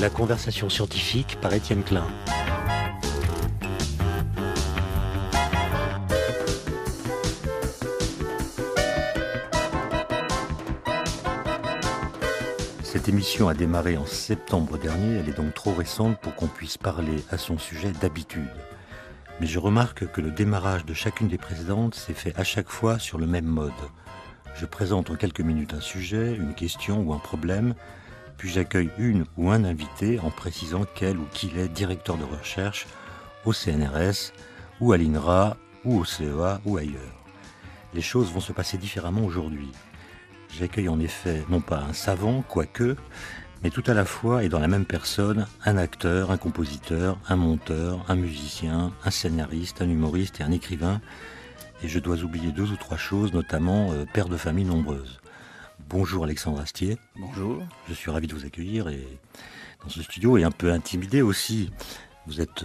La conversation scientifique par Étienne Klein. Cette émission a démarré en septembre dernier, elle est donc trop récente pour qu'on puisse parler à son sujet d'habitude. Mais je remarque que le démarrage de chacune des précédentes s'est fait à chaque fois sur le même mode. Je présente en quelques minutes un sujet, une question ou un problème, puis j'accueille une ou un invité en précisant quel ou qui est directeur de recherche au CNRS, ou à l'INRA, ou au CEA, ou ailleurs. Les choses vont se passer différemment aujourd'hui. J'accueille en effet non pas un savant, quoique, mais tout à la fois et dans la même personne, un acteur, un compositeur, un monteur, un musicien, un scénariste, un humoriste et un écrivain. Et je dois oublier 2 ou 3 choses, notamment père de famille nombreuse. Bonjour Alexandre Astier. Bonjour. Je suis ravi de vous accueillir dans ce studio et un peu intimidé aussi. Vous êtes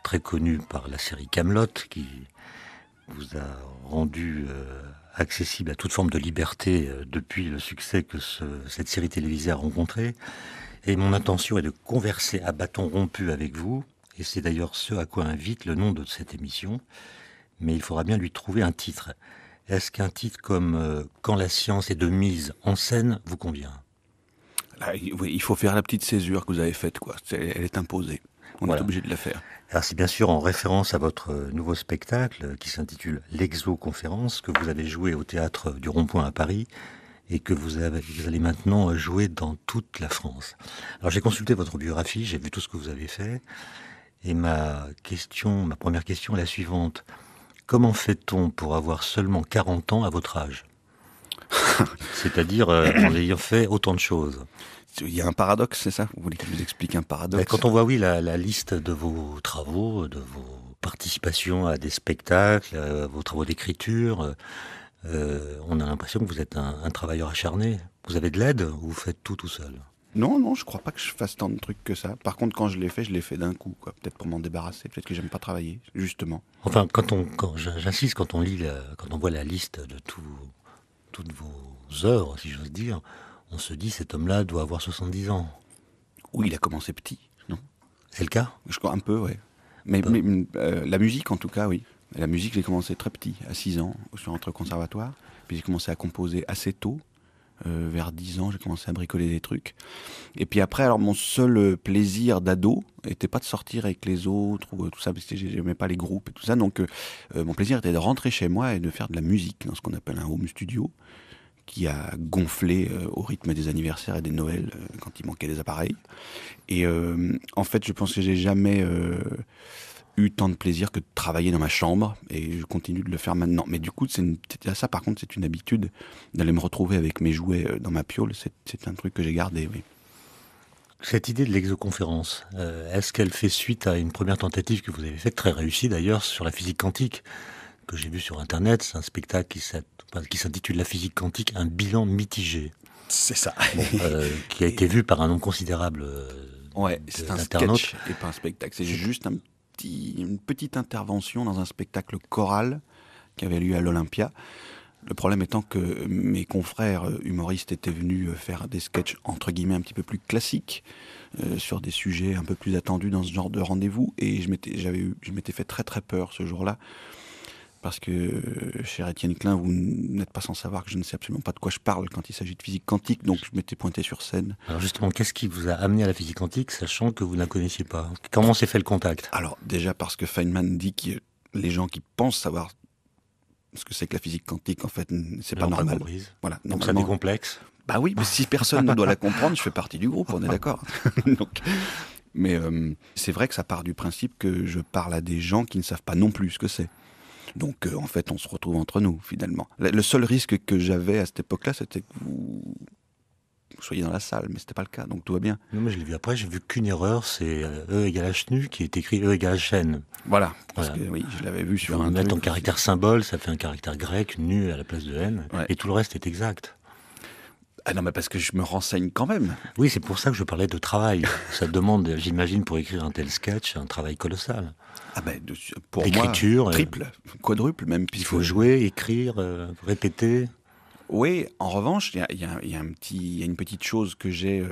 très connu par la série Kaamelott qui vous a rendu accessible à toute forme de liberté depuis le succès que cette série télévisée a rencontré. Et mon intention est de converser à bâton rompu avec vous, et c'est d'ailleurs ce à quoi invite le nom de cette émission. Mais il faudra bien lui trouver un titre. Est-ce qu'un titre comme « Quand la science est de mise en scène » vous convient ? Là, oui, il faut faire la petite césure que vous avez faite, quoi. Elle est imposée. On est obligé de la faire. Alors c'est bien sûr en référence à votre nouveau spectacle qui s'intitule l'Exoconférence, que vous avez joué au Théâtre du Rond-Point à Paris et que vous allez maintenant jouer dans toute la France. Alors j'ai consulté votre biographie, j'ai vu tout ce que vous avez fait, et ma première question est la suivante. Comment fait-on pour avoir seulement 40 ans à votre âge ? C'est-à-dire en ayant fait autant de choses. Il y a un paradoxe, c'est ça ? Vous voulez que je vous explique un paradoxe ? Quand on voit, la liste de vos travaux, de vos participations à des spectacles, vos travaux d'écriture, on a l'impression que vous êtes un travailleur acharné. Vous avez de l'aide ou vous faites tout seul ? Non, je crois pas que je fasse tant de trucs que ça. Par contre, quand je l'ai fait d'un coup, quoi. Peut-être pour m'en débarrasser, peut-être que j'aime pas travailler, justement. Enfin, j'insiste, quand on voit la liste de toutes vos œuvres, si j'ose dire, on se dit, cet homme-là doit avoir 70 ans. Oui, il a commencé petit, non ? C'est le cas ? Je crois un peu, ouais. Mais la musique, en tout cas, oui. La musique, j'ai commencé très petit, à 6 ans, sur un conservatoire. Puis j'ai commencé à composer assez tôt. Vers 10 ans, j'ai commencé à bricoler des trucs. Et puis après, alors mon seul plaisir d'ado était pas de sortir avec les autres ou tout ça, parce que j'aimais pas les groupes et tout ça. Donc mon plaisir était de rentrer chez moi et de faire de la musique dans ce qu'on appelle un home studio, qui a gonflé au rythme des anniversaires et des Noëls quand il manquait des appareils. Et en fait, je pense que j'ai jamais eu tant de plaisir que de travailler dans ma chambre, et je continue de le faire maintenant. Mais du coup, ça par contre, c'est une habitude d'aller me retrouver avec mes jouets dans ma piole. C'est un truc que j'ai gardé, oui. Cette idée de l'exoconférence, est-ce qu'elle fait suite à une première tentative que vous avez faite, très réussie d'ailleurs, sur la physique quantique, que j'ai vu sur Internet? C'est un spectacle qui s'intitule La physique quantique, un bilan mitigé. C'est ça. Qui a été vu par un nombre considérable c'est un d'internautes. sketch et pas un spectacle. C'est juste une petite intervention dans un spectacle choral qui avait lieu à l'Olympia. Le problème étant que mes confrères humoristes étaient venus faire des sketchs entre guillemets un petit peu plus classiques sur des sujets un peu plus attendus dans ce genre de rendez-vous, et je m'étais fait très très peur ce jour-là, parce que, cher Étienne Klein, vous n'êtes pas sans savoir que je ne sais absolument pas de quoi je parle quand il s'agit de physique quantique, donc je m'étais pointé sur scène. Alors justement, qu'est-ce qui vous a amené à la physique quantique, sachant que vous ne la connaissiez pas ? Comment s'est fait le contact ? Alors déjà parce que Feynman dit que les gens qui pensent savoir ce que c'est que la physique quantique, en fait, c'est pas normal. Voilà, donc ça décomplexe. Bah oui, mais si personne ne doit la comprendre, je fais partie du groupe, on est d'accord. Mais c'est vrai que ça part du principe que je parle à des gens qui ne savent pas non plus ce que c'est. Donc en fait, on se retrouve entre nous, finalement. Le seul risque que j'avais à cette époque-là, c'était que vous soyez dans la salle, mais c'était pas le cas, donc tout va bien. Non, mais je l'ai vu après, j'ai vu qu'une erreur, c'est E égale H nu, qui est écrit E égale H-N. Parce que oui, je l'avais vu sur un truc. Mettre en caractère symbole, ça fait un caractère grec, nu à la place de N, et tout le reste est exact. Ah non, mais parce que je me renseigne quand même. Oui, c'est pour ça que je parlais de travail. Ça demande, j'imagine, pour écrire un tel sketch, un travail colossal. Ah ben, pour l'écriture, moi, triple, quadruple même. Il faut jouer, écrire, répéter. Oui, en revanche, il y a une petite chose que j'ai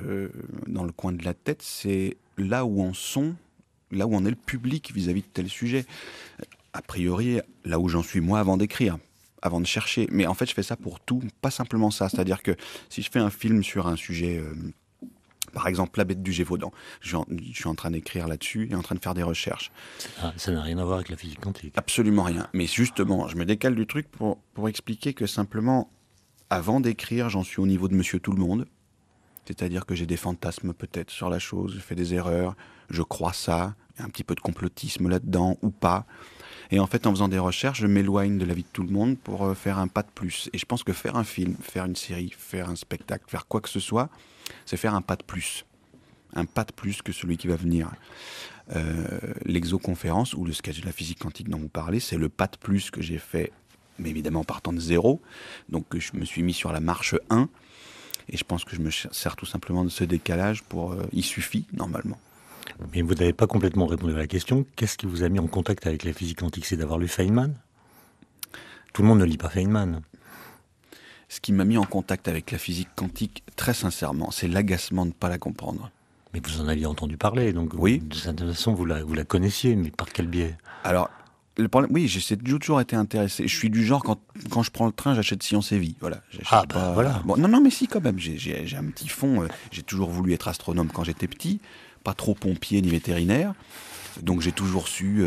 dans le coin de la tête, c'est là où en est le public vis-à-vis de tel sujet. A priori, là où j'en suis moi avant d'écrire, avant de chercher. Mais en fait, je fais ça pour tout, pas simplement ça. C'est-à-dire que si je fais un film sur un sujet, par exemple La Bête du Gévaudan, je suis en train d'écrire là-dessus et en train de faire des recherches. Ça n'a rien à voir avec la physique quantique. Absolument rien. Mais justement, je me décale du truc pour expliquer que simplement, avant d'écrire, j'en suis au niveau de Monsieur Tout-le-Monde. C'est-à-dire que j'ai des fantasmes peut-être sur la chose, je fais des erreurs, je crois ça, il y a un petit peu de complotisme là-dedans ou pas. Et en fait, en faisant des recherches, je m'éloigne de la vie de tout le monde pour faire un pas de plus. Et je pense que faire un film, faire une série, faire un spectacle, faire quoi que ce soit, c'est faire un pas de plus. Un pas de plus que celui qui va venir. L'exoconférence ou le sketch de la physique quantique dont vous parlez, c'est le pas de plus que j'ai fait, mais évidemment partant de zéro. Donc je me suis mis sur la marche 1. Et je pense que je me sers tout simplement de ce décalage pour... il suffit, normalement. Mais vous n'avez pas complètement répondu à la question. Qu'est-ce qui vous a mis en contact avec la physique quantique? C'est d'avoir lu Feynman? Tout le monde ne lit pas Feynman. Ce qui m'a mis en contact avec la physique quantique, très sincèrement, c'est l'agacement de ne pas la comprendre. Mais vous en aviez entendu parler, donc oui. De cette façon, vous la connaissiez, mais par quel biais? Alors, le problème, oui, j'ai toujours été intéressé. Je suis du genre, quand je prends le train, j'achète Science et Vie. Voilà. Voilà. Bon, non, mais si, quand même. J'ai un petit fond. J'ai toujours voulu être astronome quand j'étais petit. Pas trop pompier ni vétérinaire. Donc j'ai toujours su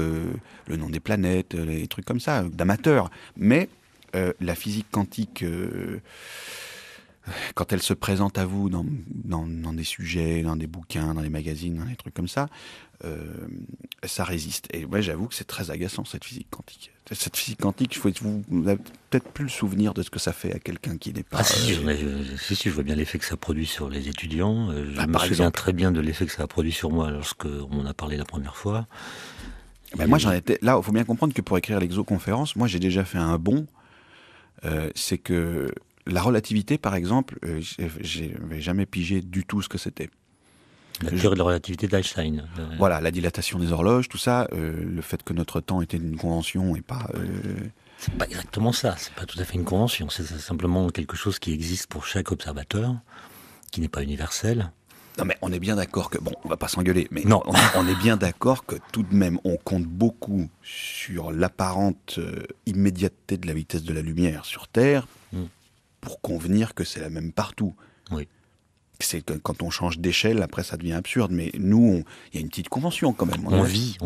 le nom des planètes, les trucs comme ça, d'amateur. Mais la physique quantique, quand elle se présente à vous dans des sujets, dans des bouquins, dans des magazines, dans des trucs comme ça, ça résiste. Et ouais, j'avoue que c'est très agaçant, cette physique quantique. Cette physique quantique, vous n'avez peut-être plus le souvenir de ce que ça fait à quelqu'un qui n'est pas... si, je vois bien l'effet que ça produit sur les étudiants. Je me souviens très bien de l'effet que ça a produit sur moi lorsqu'on en a parlé la première fois. Moi, j'en étais... Là, il faut bien comprendre que pour écrire l'exoconférence, moi, j'ai déjà fait un bond. C'est que la relativité, par exemple, j'avais jamais pigé du tout ce que c'était. La théorie de la relativité d'Einstein. Voilà, la dilatation des horloges, tout ça, le fait que notre temps était une convention et pas... C'est pas exactement ça, c'est pas tout à fait une convention, c'est simplement quelque chose qui existe pour chaque observateur, qui n'est pas universel. Non mais on est bien d'accord que... Bon, on va pas s'engueuler, mais non. On est bien d'accord que tout de même, on compte beaucoup sur l'apparente immédiateté de la vitesse de la lumière sur Terre pour convenir que c'est la même partout. Oui. C'est que quand on change d'échelle, après ça devient absurde. Mais nous, il y a une petite convention quand même. On vit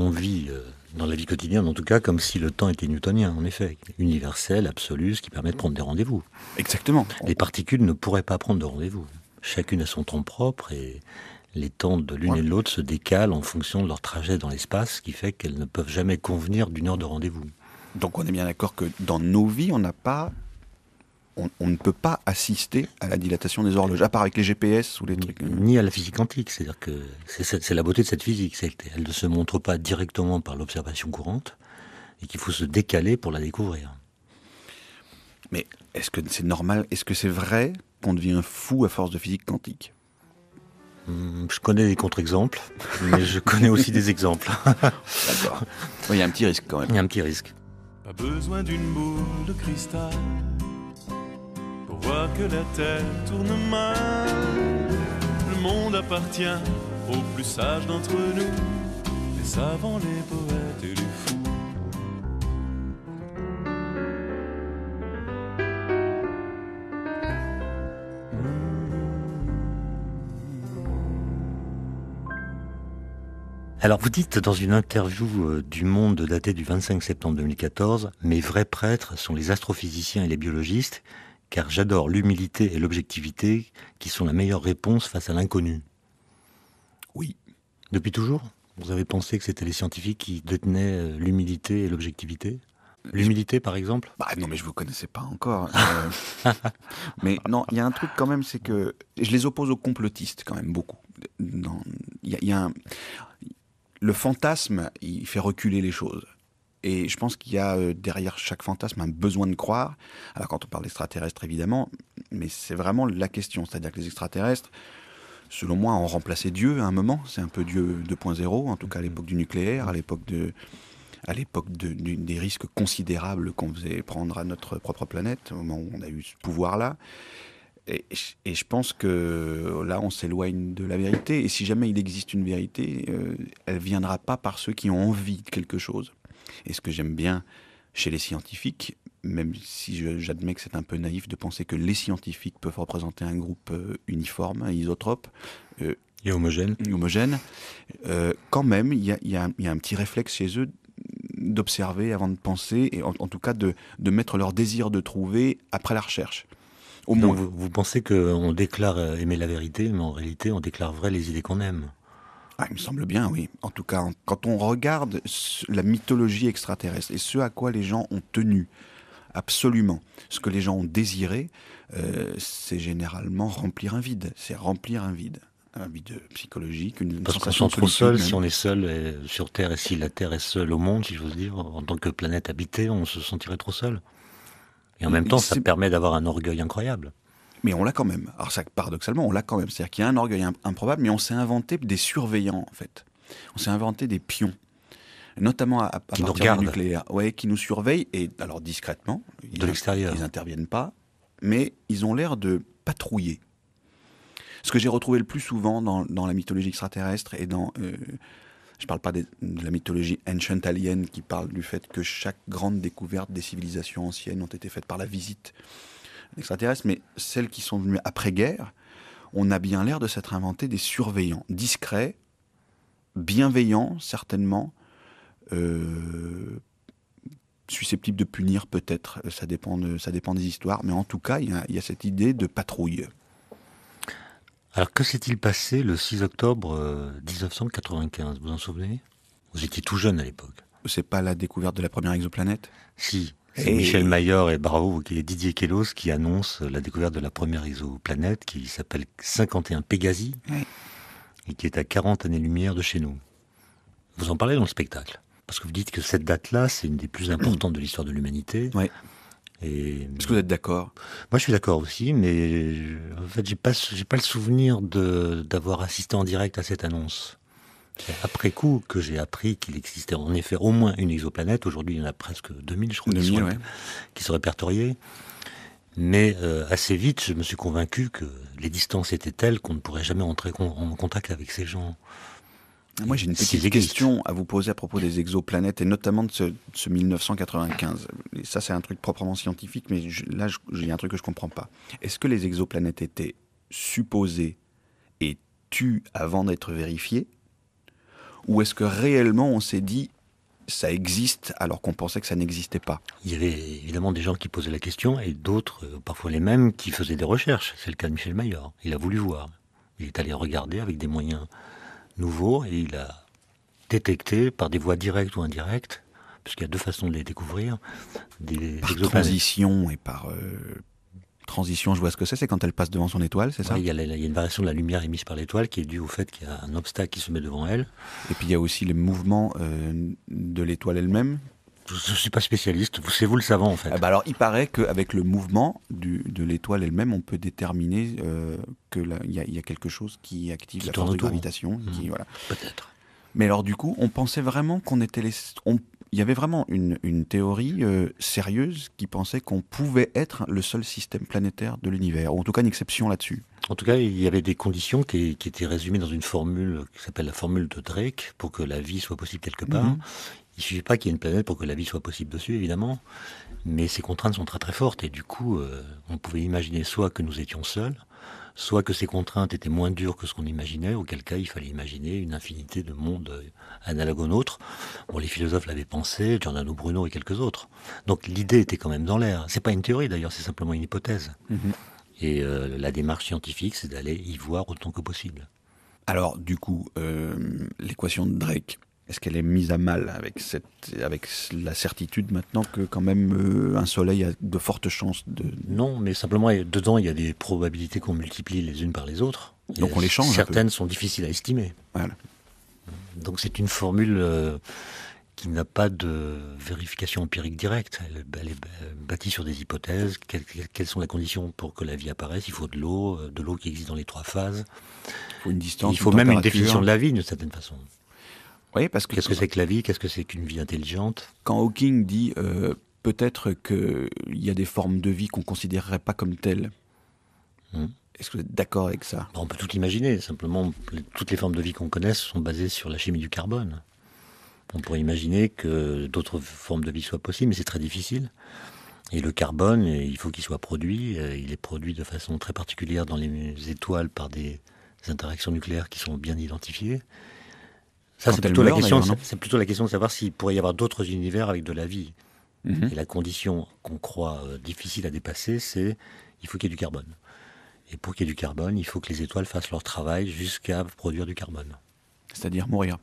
dans la vie quotidienne, en tout cas, comme si le temps était newtonien, en effet. Universel, absolu, ce qui permet de prendre des rendez-vous. Exactement. Les particules ne pourraient pas prendre de rendez-vous. Chacune a son temps propre et les temps de l'une et de l'autre se décalent en fonction de leur trajet dans l'espace, ce qui fait qu'elles ne peuvent jamais convenir d'une heure de rendez-vous. Donc on est bien d'accord que dans nos vies, on n'a pas... On ne peut pas assister à la dilatation des horloges, à part avec les GPS ou les trucs. Ni à la physique quantique, c'est-à-dire que c'est la beauté de cette physique, c'est qu'elle ne se montre pas directement par l'observation courante et qu'il faut se décaler pour la découvrir. Mais est-ce que c'est normal, est-ce que c'est vrai qu'on devient fou à force de physique quantique? Je connais des contre-exemples, mais je connais aussi des exemples. D'accord. Il y a un petit risque quand même. Il y a un petit risque. Pas besoin d'une boule de cristal pour voir que la Terre tourne mal. Le monde appartient aux plus sages d'entre nous, les savants, les poètes et les fous. Alors vous dites dans une interview du Monde datée du 25 septembre 2014, « Mes vrais prêtres sont les astrophysiciens et les biologistes, car j'adore l'humilité et l'objectivité qui sont la meilleure réponse face à l'inconnu. » Oui. Depuis toujours? Vous avez pensé que c'était les scientifiques qui détenaient l'humilité et l'objectivité? L'humilité, par exemple? Non, mais je ne vous connaissais pas encore. Mais non, il y a un truc quand même, c'est que je les oppose aux complotistes quand même, beaucoup. Le fantasme, il fait reculer les choses. Et je pense qu'il y a derrière chaque fantasme un besoin de croire. Alors quand on parle d'extraterrestres, évidemment, mais c'est vraiment la question. C'est-à-dire que les extraterrestres, selon moi, ont remplacé Dieu à un moment. C'est un peu Dieu 2.0, en tout cas à l'époque du nucléaire, à l'époque à l'époque des risques considérables qu'on faisait prendre à notre propre planète, au moment où on a eu ce pouvoir-là. Et je pense que là, on s'éloigne de la vérité. Et si jamais il existe une vérité, elle ne viendra pas par ceux qui ont envie de quelque chose. Et ce que j'aime bien chez les scientifiques, même si j'admets que c'est un peu naïf de penser que les scientifiques peuvent représenter un groupe uniforme, isotrope, et homogène, quand même, il y a un petit réflexe chez eux d'observer avant de penser, et en tout cas de mettre leur désir de trouver après la recherche. Donc vous pensez qu'on déclare aimer la vérité, mais en réalité on déclare vrai les idées qu'on aime? Il me semble bien, oui. En tout cas, quand on regarde la mythologie extraterrestre et ce à quoi les gens ont tenu absolument, ce que les gens ont désiré, c'est généralement remplir un vide. C'est remplir un vide psychologique, une Parce qu'on sensation se sent de trop seul, solitude, si on est seul sur Terre, et si la Terre est seule au monde, si j'ose dire, en tant que planète habitée, on se sentirait trop seul. Et en même temps, ça permet d'avoir un orgueil incroyable. Mais on l'a quand même. Alors ça, paradoxalement, on l'a quand même. C'est-à-dire qu'il y a un orgueil improbable, mais on s'est inventé des surveillants, en fait. On s'est inventé des pions, notamment à partir du nucléaire, qui nous surveillent, et alors discrètement. De l'extérieur. Ils n'interviennent pas, mais ils ont l'air de patrouiller. Ce que j'ai retrouvé le plus souvent dans la mythologie extraterrestre et dans... je ne parle pas de la mythologie ancient alien qui parle du fait que chaque grande découverte des civilisations anciennes ont été faites par la visite extraterrestre, mais celles qui sont venues après-guerre, on a bien l'air de s'être inventé des surveillants, discrets, bienveillants certainement, susceptibles de punir peut-être, ça dépend des histoires, mais en tout cas il y a cette idée de patrouille. Alors que s'est-il passé le 6 octobre 1995, vous en souvenez? Vous étiez tout jeune à l'époque. C'est pas la découverte de la première exoplanète? Si. C'est Michel Mayor et bravo, qui est Didier Queloz qui annoncent la découverte de la première exoplanète qui s'appelle 51 Pégasi et qui est à 40 années-lumière de chez nous. Vous en parlez dans le spectacle, parce que vous dites que cette date-là, c'est une des plus importantes de l'histoire de l'humanité. Oui. Est-ce que vous êtes d'accord? Moi, je suis d'accord aussi, mais en fait, j'ai pas le souvenir d'avoir assisté en direct à cette annonce. C'est après coup que j'ai appris qu'il existait en effet au moins une exoplanète. Aujourd'hui, il y en a presque 2000, je crois, qui sont répertoriés. Mais assez vite, je me suis convaincu que les distances étaient telles qu'on ne pourrait jamais entrer en contact avec ces gens. Moi, j'ai une petite question à vous poser à propos des exoplanètes, et notamment de ce 1995. Et ça, c'est un truc proprement scientifique, mais là, j'ai un truc que je ne comprends pas. Est-ce que les exoplanètes étaient supposées et tues avant d'être vérifiées? Ou est-ce que réellement, on s'est dit, ça existe, alors qu'on pensait que ça n'existait pas? Il y avait évidemment des gens qui posaient la question, et d'autres, parfois les mêmes, qui faisaient des recherches. C'est le cas de Michel Mayor. Il a voulu voir. Il est allé regarder avec des moyens nouveau, et il a détecté par des voies directes ou indirectes, puisqu'il y a deux façons de les découvrir, par transition et par transition, je vois ce que c'est quand elle passe devant son étoile, c'est ça? Il y a une variation de la lumière émise par l'étoile qui est due au fait qu'il y a un obstacle qui se met devant elle. Et puis il y a aussi les mouvements de l'étoile elle-même. Je ne suis pas spécialiste, c'est vous le savant en fait. Alors il paraît qu'avec le mouvement de l'étoile elle-même, on peut déterminer qu'il y a quelque chose qui active la force de gravitation. Voilà. Peut-être. Mais alors du coup, on pensait vraiment qu'on était il y avait vraiment une théorie sérieuse qui pensait qu'on pouvait être le seul système planétaire de l'univers, ou en tout cas une exception là-dessus. En tout cas, il y avait des conditions qui étaient résumées dans une formule qui s'appelle la formule de Drake pour que la vie soit possible quelque part. Il ne suffit pas qu'il y ait une planète pour que la vie soit possible dessus, évidemment, mais ces contraintes sont très très fortes, et du coup, on pouvait imaginer soit que nous étions seuls, soit que ces contraintes étaient moins dures que ce qu'on imaginait, auquel cas il fallait imaginer une infinité de mondes analogues aux nôtres. Bon, les philosophes l'avaient pensé, Giordano Bruno et quelques autres. Donc l'idée était quand même dans l'air. C'est pas une théorie d'ailleurs, c'est simplement une hypothèse. Et la démarche scientifique, c'est d'aller y voir autant que possible. Alors, du coup, l'équation de Drake, est-ce qu'elle est mise à mal avec la certitude maintenant que quand même un soleil a de fortes chances de... Non, mais simplement, dedans, il y a des probabilités qu'on multiplie les unes par les autres. Donc on les change. Certaines sont difficiles à estimer. Voilà. Donc c'est une formule qui n'a pas de vérification empirique directe. Elle est bâtie sur des hypothèses. Quelles sont les conditions pour que la vie apparaisse? Il faut de l'eau qui existe dans les trois phases. Il faut une distance, il faut même une définition de la vie, d'une certaine façon. Oui, parce que Qu'est-ce que c'est que la vie? Qu'est-ce que c'est qu'une vie intelligente? quand Hawking dit peut-être qu'il y a des formes de vie qu'on ne considérerait pas comme telles, est-ce que vous êtes d'accord avec ça? On peut tout imaginer. Simplement, toutes les formes de vie qu'on connaisse sont basées sur la chimie du carbone. On pourrait imaginer que d'autres formes de vie soient possibles, mais c'est très difficile. Et le carbone, il faut qu'il soit produit. Il est produit de façon très particulière dans les étoiles par des interactions nucléaires qui sont bien identifiées. Ça, c'est plutôt la question de savoir s'il pourrait y avoir d'autres univers avec de la vie. Et la condition qu'on croit difficile à dépasser, c'est il faut qu'il y ait du carbone. Et pour qu'il y ait du carbone, il faut que les étoiles fassent leur travail jusqu'à produire du carbone. C'est-à-dire mourir?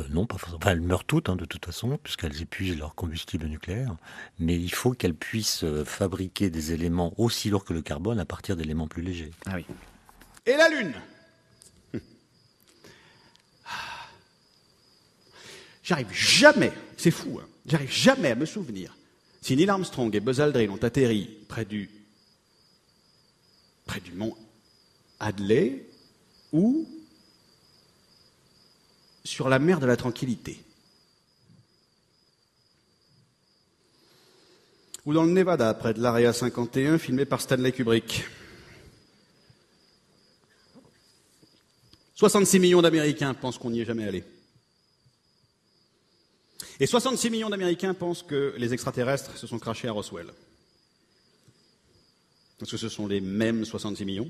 Non, pas forcément. Enfin, elles meurent toutes, de toute façon, puisqu'elles épuisent leur combustible nucléaire. Mais il faut qu'elles puissent fabriquer des éléments aussi lourds que le carbone à partir d'éléments plus légers. Ah oui. Et la Lune? J'arrive jamais, c'est fou, hein, j'arrive jamais à me souvenir si Neil Armstrong et Buzz Aldrin ont atterri près du mont Hadley ou sur la mer de la Tranquillité. Ou dans le Nevada, près de l'Area 51, filmé par Stanley Kubrick. 66 millions d'Américains pensent qu'on n'y est jamais allé. Et 66 millions d'Américains pensent que les extraterrestres se sont crachés à Roswell. Est-ce que ce sont les mêmes 66 millions?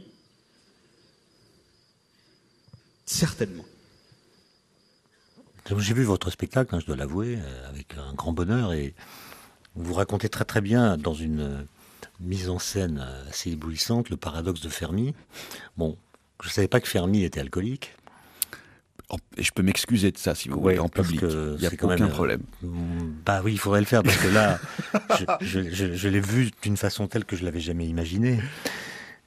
Certainement. J'ai vu votre spectacle, je dois l'avouer, avec un grand bonheur. Et vous racontez très très bien, dans une mise en scène assez éblouissante, le paradoxe de Fermi. Bon, je ne savais pas que Fermi était alcoolique. Et je peux m'excuser de ça, si vous voulez, en public. Il n'y a aucun problème. Bah oui, il faudrait le faire, parce que là, je l'ai vu d'une façon telle que je ne l'avais jamais imaginé.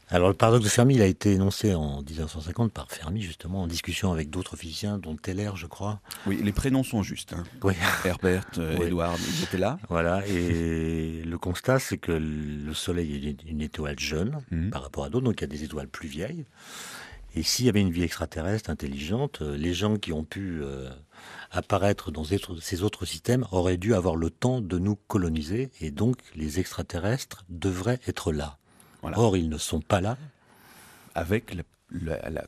Alors, le paradoxe de Fermi, il a été énoncé en 1950 par Fermi, justement, en discussion avec d'autres physiciens, dont Teller, je crois. Oui, les prénoms sont justes. Oui. Herbert, Edward, ils étaient là. Voilà, et le constat, c'est que le Soleil est une étoile jeune par rapport à d'autres, donc il y a des étoiles plus vieilles. Et s'il y avait une vie extraterrestre intelligente, les gens qui ont pu apparaître dans ces autres systèmes auraient dû avoir le temps de nous coloniser, et donc les extraterrestres devraient être là. Voilà. Or, ils ne sont pas là. Avec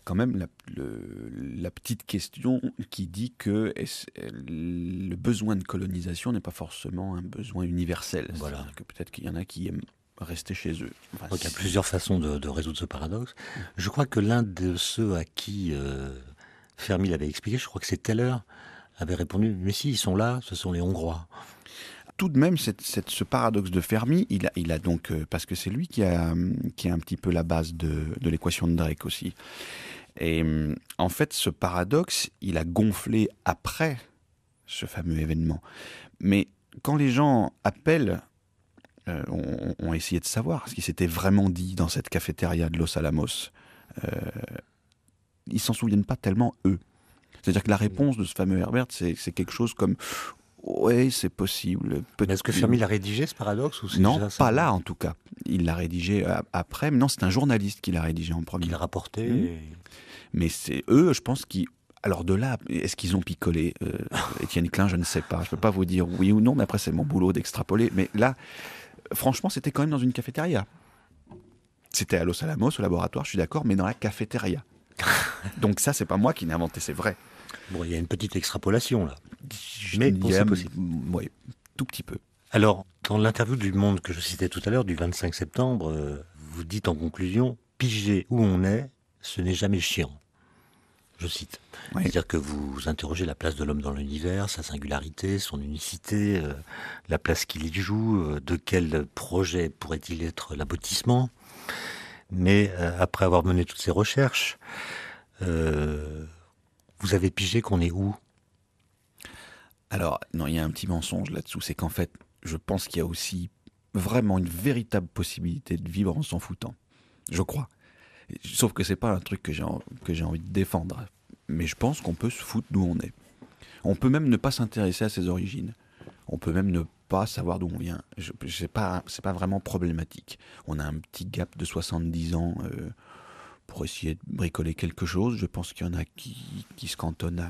quand même la petite question qui dit que le besoin de colonisation n'est pas forcément un besoin universel. Voilà. Que peut-être qu'il y en a qui aiment rester chez eux. Enfin, donc il y a plusieurs façons de résoudre ce paradoxe. Je crois que l'un de ceux à qui Fermi l'avait expliqué, je crois que c'est Teller, avait répondu « Mais si, ils sont là, ce sont les Hongrois ». Tout de même, ce paradoxe de Fermi, il a donc, parce que c'est lui qui a un petit peu la base de l'équation de Drake aussi. Et en fait, ce paradoxe, il a gonflé après ce fameux événement. Mais quand les gens appellent, ont essayé de savoir ce qui s'était vraiment dit dans cette cafétéria de Los Alamos, ils s'en souviennent pas tellement, eux. C'est-à-dire que la réponse de ce fameux Herbert, c'est quelque chose comme « Oui, c'est possible. » Mais est-ce que Fermi l'a rédigé, ce paradoxe, ou non, pas là en tout cas. Il l'a rédigé après, mais non, c'est un journaliste qui l'a rédigé en premier. Qui l'a rapporté. Mais c'est eux, je pense, qui... Alors de là, est-ce qu'ils ont picolé Étienne Klein, je ne sais pas. Je ne peux pas vous dire oui ou non, mais après c'est mon boulot d'extrapoler. Mais là, franchement, c'était quand même dans une cafétéria. C'était à Los Alamos, au laboratoire, je suis d'accord, mais dans la cafétéria. Donc ça, c'est pas moi qui l'ai inventé, c'est vrai. Bon, il y a une petite extrapolation là. Mais bon, c'est possible. Oui, tout petit peu. Alors, dans l'interview du Monde que je citais tout à l'heure, du 25 septembre, vous dites en conclusion « Piger où on est, ce n'est jamais chiant ». Je cite. Oui. C'est-à-dire que vous interrogez la place de l'homme dans l'univers, sa singularité, son unicité, la place qu'il y joue, de quel projet pourrait-il être l'aboutissement. Mais après avoir mené toutes ces recherches, vous avez pigé qu'on est où? Alors, non, il y a un petit mensonge là-dessous, c'est qu'en fait, je pense qu'il y a aussi vraiment une véritable possibilité de vivre en s'en foutant. Je crois. Sauf que c'est pas un truc que j'ai envie de défendre. Mais je pense qu'on peut se foutre d'où on est. On peut même ne pas s'intéresser à ses origines. On peut même ne pas savoir d'où on vient. C'est pas vraiment problématique. On a un petit gap de 70 ans pour essayer de bricoler quelque chose. Je pense qu'il y en a qui se cantonnent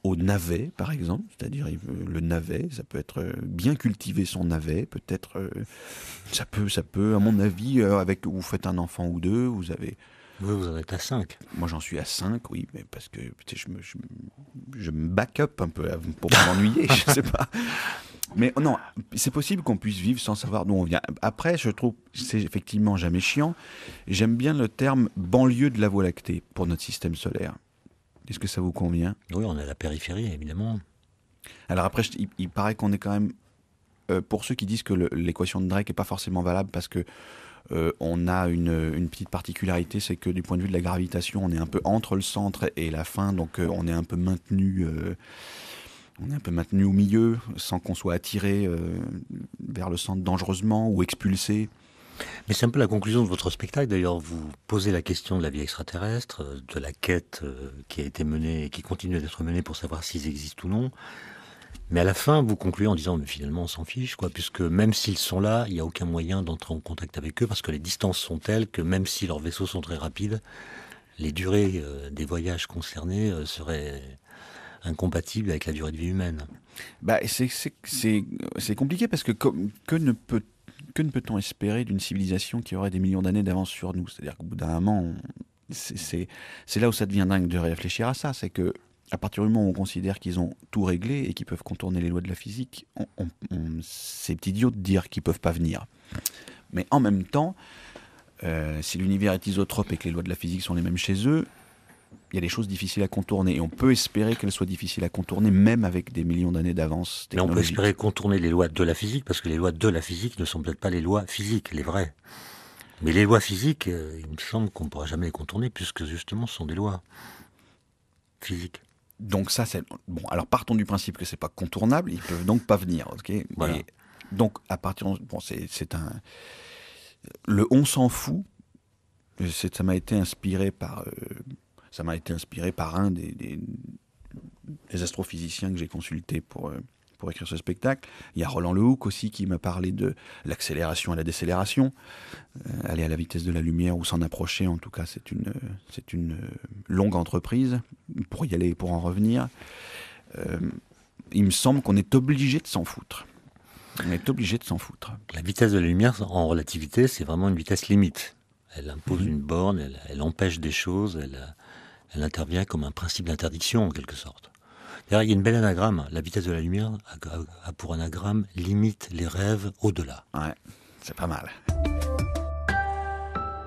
au navet, par exemple. C'est-à-dire, le navet, ça peut être bien cultiver son navet. Peut-être, ça peut, à mon avis, vous faites un enfant ou deux, vous avez... Oui, vous en êtes à 5. Moi, j'en suis à 5, oui, mais parce que je me back up un peu pour pas m'ennuyer, je sais pas. Mais non, c'est possible qu'on puisse vivre sans savoir d'où on vient. Après, je trouve que c'est effectivement jamais chiant. J'aime bien le terme banlieue de la Voie lactée pour notre système solaire. Est-ce que ça vous convient? Oui, on est à la périphérie, évidemment. Alors après, il paraît qu'on est quand même... pour ceux qui disent que l'équation de Drake n'est pas forcément valable parce que on a une petite particularité, c'est que du point de vue de la gravitation, on est un peu entre le centre et la fin, donc on est un peu maintenu... on est un peu maintenu au milieu, sans qu'on soit attiré vers le centre dangereusement ou expulsé. Mais c'est un peu la conclusion de votre spectacle. D'ailleurs, vous posez la question de la vie extraterrestre, de la quête qui a été menée et qui continue d'être menée pour savoir s'ils existent ou non. Mais à la fin, vous concluez en disant, mais finalement, on s'en fiche, quoi, puisque même s'ils sont là, il n'y a aucun moyen d'entrer en contact avec eux, parce que les distances sont telles que même si leurs vaisseaux sont très rapides, les durées des voyages concernés seraient incompatibles avec la durée de vie humaine. Bah, c'est compliqué parce que que ne peut-on espérer d'une civilisation qui aurait des millions d'années d'avance sur nous? C'est-à-dire qu'au bout d'un moment, c'est là où ça devient dingue de réfléchir à ça. C'est que à partir du moment où on considère qu'ils ont tout réglé et qu'ils peuvent contourner les lois de la physique, c'est idiot de dire qu'ils ne peuvent pas venir. Mais en même temps, si l'univers est isotrope et que les lois de la physique sont les mêmes chez eux, il y a des choses difficiles à contourner. Et on peut espérer qu'elles soient difficiles à contourner, même avec des millions d'années d'avance technologique. Mais on peut espérer contourner les lois de la physique, parce que les lois de la physique ne sont peut-être pas les lois physiques, les vraies. Mais les lois physiques, il me semble qu'on ne pourra jamais les contourner, puisque justement, ce sont des lois physiques. Donc ça, c'est... Bon, alors partons du principe que c'est pas contournable, ils peuvent donc pas venir, ok? Voilà. Et donc, à partir... Bon, c'est un... Le « on s'en fout », ça m'a été inspiré par... Ça m'a été inspiré par un des astrophysiciens que j'ai consulté pour écrire ce spectacle. Il y a Roland Lehoucq aussi qui m'a parlé de l'accélération et la décélération. Aller à la vitesse de la lumière ou s'en approcher, en tout cas, c'est une longue entreprise pour y aller et pour en revenir. Il me semble qu'on est obligé de s'en foutre. On est obligé de s'en foutre. La vitesse de la lumière en relativité, c'est vraiment une vitesse limite. Elle impose une borne, elle empêche des choses, elle intervient comme un principe d'interdiction en quelque sorte. D'ailleurs, il y a une belle anagramme. La vitesse de la lumière a pour anagramme limite les rêves au-delà. Ouais, c'est pas mal.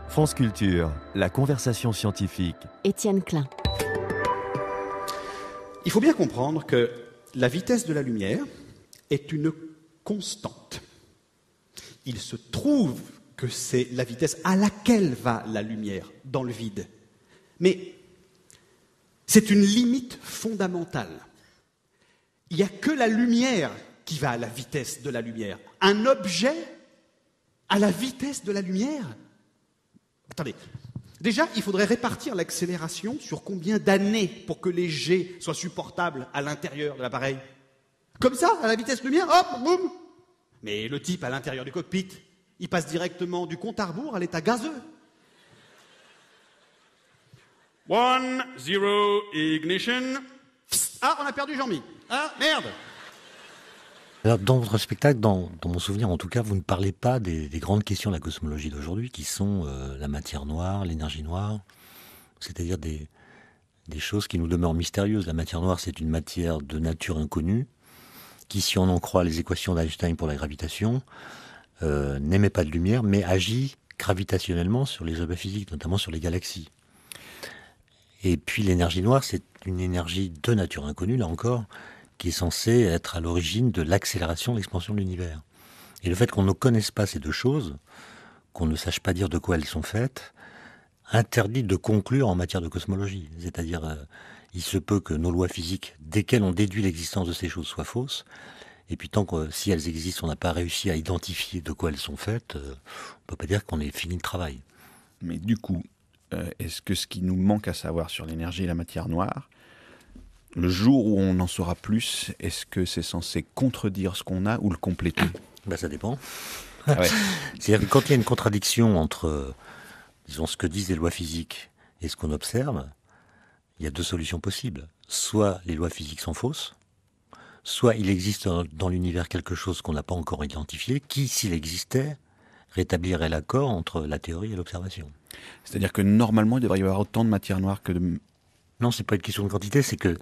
France Culture, la conversation scientifique. Étienne Klein. Il faut bien comprendre que la vitesse de la lumière est une constante. Il se trouve que c'est la vitesse à laquelle va la lumière dans le vide. Mais c'est une limite fondamentale. Il n'y a que la lumière qui va à la vitesse de la lumière. Un objet à la vitesse de la lumière? Attendez, déjà, il faudrait répartir l'accélération sur combien d'années pour que les jets soient supportables à l'intérieur de l'appareil? Comme ça, à la vitesse lumière, hop, boum! Mais le type à l'intérieur du cockpit, il passe directement du compte à rebours à l'état gazeux. 1, 0, ignition. Ah, on a perdu Jean-Mi. Ah, merde! Alors, dans votre spectacle, dans mon souvenir en tout cas, vous ne parlez pas des grandes questions de la cosmologie d'aujourd'hui, qui sont la matière noire, l'énergie noire, c'est-à-dire des choses qui nous demeurent mystérieuses. La matière noire, c'est une matière de nature inconnue, qui, si on en croit les équations d'Einstein pour la gravitation, n'émet pas de lumière, mais agit gravitationnellement sur les objets physiques, notamment sur les galaxies. Et puis l'énergie noire, c'est une énergie de nature inconnue, là encore, qui est censée être à l'origine de l'accélération de l'expansion de l'univers. Et le fait qu'on ne connaisse pas ces deux choses, qu'on ne sache pas dire de quoi elles sont faites, interdit de conclure en matière de cosmologie. C'est-à-dire, il se peut que nos lois physiques, desquelles on déduit l'existence de ces choses, soient fausses. Et puis tant que si elles existent, on n'a pas réussi à identifier de quoi elles sont faites, on ne peut pas dire qu'on ait fini le travail. Mais du coup, est-ce que ce qui nous manque à savoir sur l'énergie et la matière noire, le jour où on en saura plus, est-ce que c'est censé contredire ce qu'on a ou le compléter? Ça dépend. Ah ouais. C'est-à-dire que quand il y a une contradiction entre, disons, ce que disent les lois physiques et ce qu'on observe, il y a deux solutions possibles. Soit les lois physiques sont fausses, soit il existe dans l'univers quelque chose qu'on n'a pas encore identifié, qui, s'il existait, rétablirait l'accord entre la théorie et l'observation. C'est-à-dire que normalement, il devrait y avoir autant de matière noire que de... Non, c'est pas une question de quantité, c'est que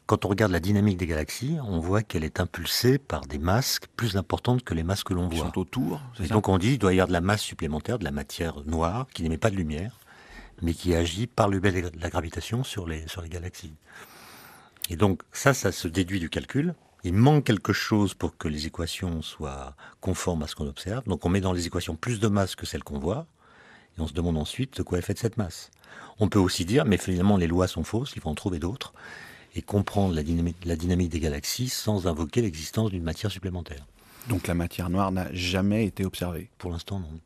quand on regarde la dynamique des galaxies, on voit qu'elle est impulsée par des masses plus importantes que les masses que l'on qui voit. sont autour. Et donc on dit qu'il doit y avoir de la masse supplémentaire, de la matière noire, qui n'émet pas de lumière, mais qui agit par le biais de la gravitation sur les galaxies. Et donc ça se déduit du calcul. Il manque quelque chose pour que les équations soient conformes à ce qu'on observe. Donc on met dans les équations plus de masse que celle qu'on voit, et on se demande ensuite de quoi est faite cette masse. On peut aussi dire, mais finalement les lois sont fausses, il faut en trouver d'autres, et comprendre la dynamique des galaxies sans invoquer l'existence d'une matière supplémentaire. Donc la matière noire n'a jamais été observée. Pour l'instant, non.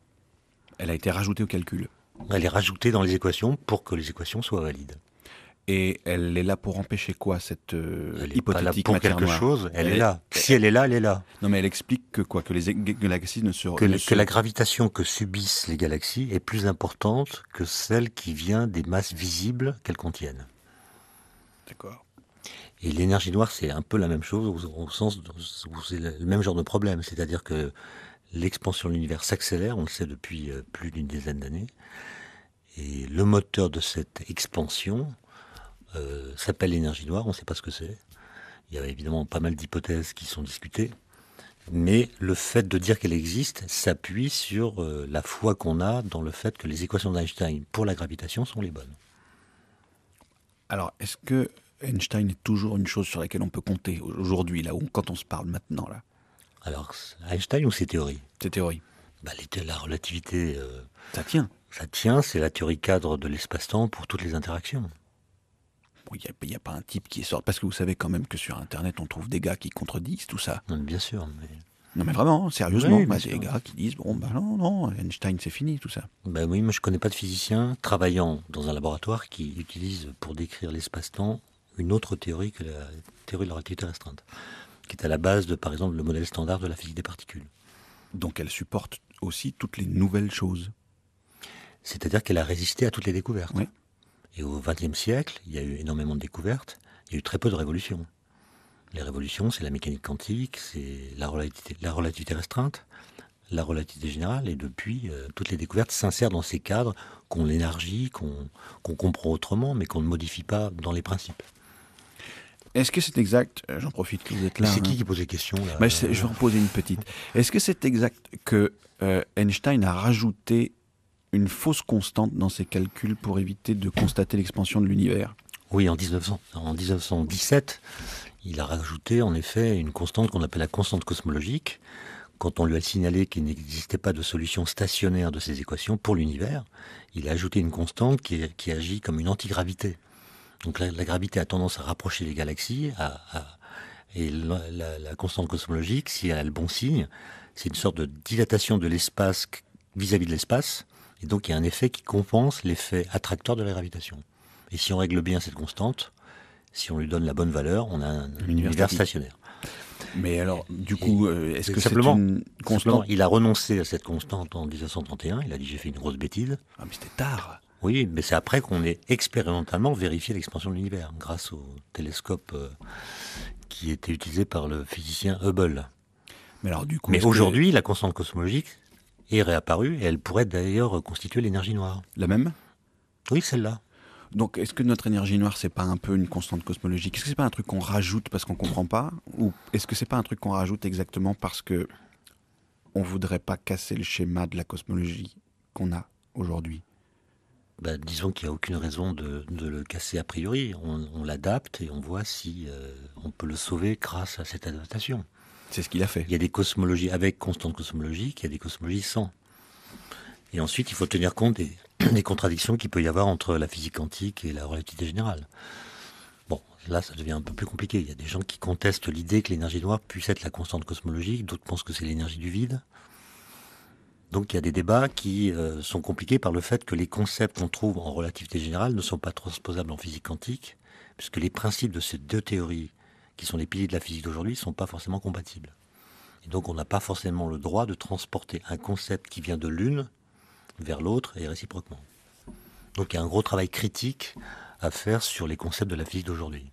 Elle a été rajoutée au calcul. Elle est rajoutée dans les équations pour que les équations soient valides. Et elle est là pour empêcher quoi, cette Elle est hypothétique pas là pour matière quelque noire chose, elle est là. Si elle est là, elle est là. Non, mais elle explique que quoi, que les galaxies ne se... Que la gravitation que subissent les galaxies est plus importante que celle qui vient des masses visibles qu'elles contiennent. D'accord. Et l'énergie noire, c'est un peu la même chose, au sens où c'est le même genre de problème. C'est-à-dire que l'expansion de l'univers s'accélère, on le sait depuis plus d'une dizaine d'années. Et le moteur de cette expansion s'appelle l'énergie noire, on ne sait pas ce que c'est. Il y a évidemment pas mal d'hypothèses qui sont discutées. Mais le fait de dire qu'elle existe s'appuie sur la foi qu'on a dans le fait que les équations d'Einstein pour la gravitation sont les bonnes. Alors, est-ce que Einstein est toujours une chose sur laquelle on peut compter aujourd'hui, là, quand on se parle maintenant, là? Alors, Einstein ou ses théories? Ces théories. La relativité, Ça tient. ça tient, c'est la théorie cadre de l'espace-temps pour toutes les interactions. Il n'y a pas un type qui est sorti. Parce que vous savez quand même que sur Internet, on trouve des gars qui contredisent tout ça. Non, bien sûr, mais... Non, mais vraiment, sérieusement, Oui, bien des sûr. gars qui disent bon, non, Einstein, c'est fini, tout ça. Ben oui, moi je connais pas de physicien travaillant dans un laboratoire qui utilise pour décrire l'espace-temps une autre théorie que la théorie de la relativité restreinte, qui est à la base de, par exemple, le modèle standard de la physique des particules. Donc elle supporte aussi toutes les nouvelles choses. C'est-à-dire qu'elle a résisté à toutes les découvertes. Oui. Et au XXe siècle, il y a eu énormément de découvertes, il y a eu très peu de révolutions. Les révolutions, c'est la mécanique quantique, c'est la relativité restreinte, la relativité générale, et depuis, toutes les découvertes s'insèrent dans ces cadres qu'on élargit, qu'on comprend autrement, mais qu'on ne modifie pas dans les principes. Est-ce que c'est exact, j'en profite que vous êtes là. C'est hein. qui pose les questions là Bah, je vais en poser une petite. Est-ce que c'est exact que Einstein a rajouté une fausse constante dans ses calculs pour éviter de constater l'expansion de l'univers? Oui, en 1917, il a rajouté en effet une constante qu'on appelle la constante cosmologique. Quand on lui a signalé qu'il n'existait pas de solution stationnaire de ces équations pour l'univers, il a ajouté une constante qui agit comme une antigravité. Donc la gravité a tendance à rapprocher les galaxies, et la constante cosmologique, si elle a le bon signe, c'est une sorte de dilatation de l'espace vis-à-vis de l'espace, et donc il y a un effet qui compense l'effet attracteur de la gravitation. Et si on règle bien cette constante, si on lui donne la bonne valeur, on a un univers stationnaire. Mais alors, du coup, est-ce que c'est simplement, une constante? il a renoncé à cette constante en 1931, il a dit j'ai fait une grosse bêtise. Ah, mais c'était tard. Oui, mais c'est après qu'on ait expérimentalement vérifié l'expansion de l'univers, grâce au télescope qui était utilisé par le physicien Hubble. Mais alors, du coup, Mais aujourd'hui, la constante cosmologique est réapparue, et elle pourrait d'ailleurs constituer l'énergie noire. la même? Oui, celle-là. Donc, est-ce que notre énergie noire, c'est pas un peu une constante cosmologique? Est-ce que c'est pas un truc qu'on rajoute parce qu'on comprend pas? Ou est-ce que c'est pas un truc qu'on rajoute exactement parce que on voudrait pas casser le schéma de la cosmologie qu'on a aujourd'hui? Disons qu'il n'y a aucune raison de le casser a priori. On l'adapte et on voit si on peut le sauver grâce à cette adaptation. C'est ce qu'il a fait. Il y a des cosmologies avec constante cosmologique, il y a des cosmologies sans. Et ensuite, il faut tenir compte des contradictions qu'il peut y avoir entre la physique quantique et la relativité générale. Bon, là, ça devient un peu plus compliqué. Il y a des gens qui contestent l'idée que l'énergie noire puisse être la constante cosmologique, d'autres pensent que c'est l'énergie du vide. Donc il y a des débats qui sont compliqués par le fait que les concepts qu'on trouve en relativité générale ne sont pas transposables en physique quantique, puisque les principes de ces deux théories, qui sont les piliers de la physique d'aujourd'hui, ne sont pas forcément compatibles. Et donc on n'a pas forcément le droit de transporter un concept qui vient de l'une vers l'autre et réciproquement. Donc il y a un gros travail critique à faire sur les concepts de la physique d'aujourd'hui.